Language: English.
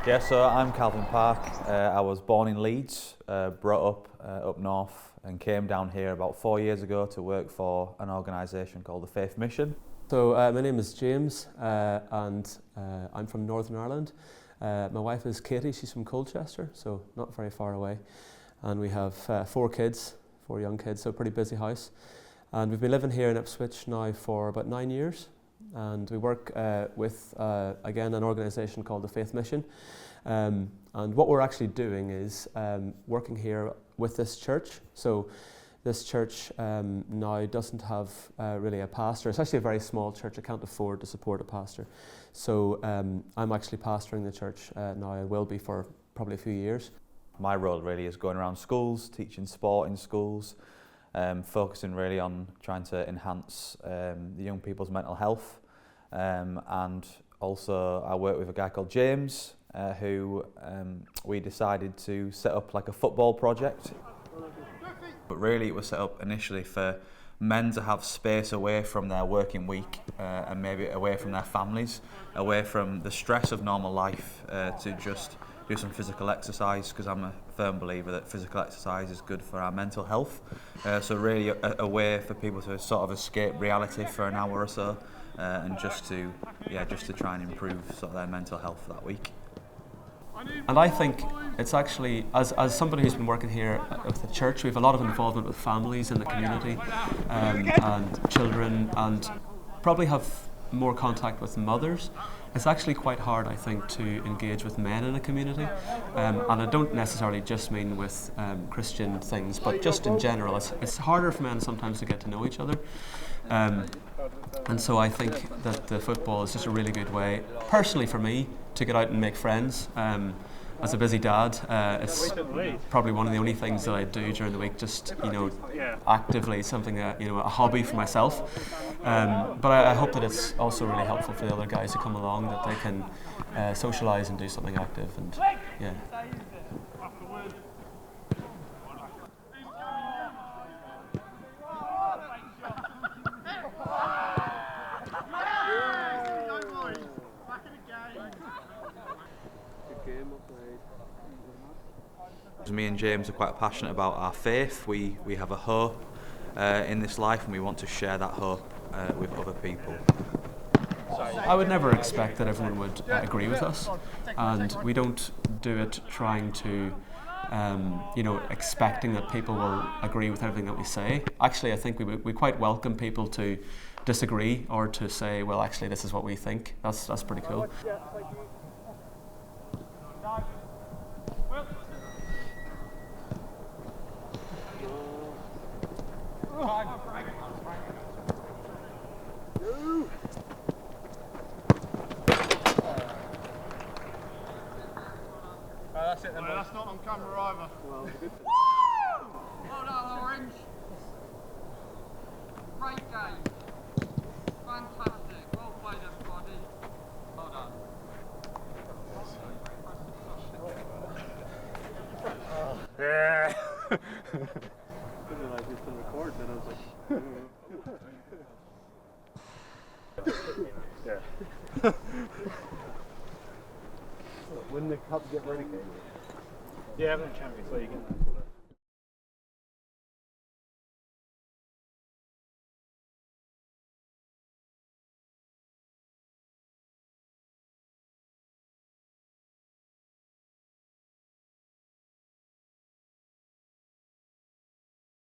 Yeah, so I'm Calvin Park. I was born in Leeds, brought up north, and came down here about 4 years ago to work for an organisation called the Faith Mission. So my name is James, and I'm from Northern Ireland. My wife is Katie. She's from Colchester, so not very far away. And we have 4 kids, 4 young kids, so a pretty busy house. And we've been living here in Ipswich now for about 9 years. And we work with, again, an organisation called the Faith Mission. And what we're actually doing is working here with this church. So this church now doesn't have really a pastor. It's actually a very small church. I can't afford to support a pastor. So I'm actually pastoring the church now. I will be for probably a few years. My role really is going around schools, teaching sport in schools, focusing really on trying to enhance the young people's mental health. And also I work with a guy called James, who we decided to set up like a football project. But really it was set up initially for men to have space away from their working week and maybe away from their families, away from the stress of normal life, to just do some physical exercise, because I'm a firm believer that physical exercise is good for our mental health. So really a way for people to sort of escape reality for an hour or so, and just to try and improve sort of their mental health for that week. And I think it's actually, as somebody who's been working here with the church, we have a lot of involvement with families in the community, and children, and probably have more contact with mothers. It's actually quite hard, I think, to engage with men in a community, and I don't necessarily just mean with Christian things, but just in general. It's harder for men sometimes to get to know each other, and so I think that the football is just a really good way, personally for me, to get out and make friends. As a busy dad, it's probably one of the only things that I do during the week, just actively, something a hobby for myself. But I hope that it's also really helpful for the other guys who come along, that they can socialise and do something active. And yeah. Me and James are quite passionate about our faith. We have a hope in this life, and we want to share that hope with other people. I would never expect that everyone would agree with us, and we don't do it trying to, expecting that people will agree with everything that we say. Actually, I think we quite welcome people to disagree, or to say, well, actually, this is what we think. That's pretty cool. That's it then. Well, that's not on camera either. Well, well done, Orange. Great game. Fantastic. Well played, everybody. Well done. Yeah. I didn't realise we were still recording, and I was like, Yeah. Wouldn't the cup get relegated? Yeah, I'm in Champions League.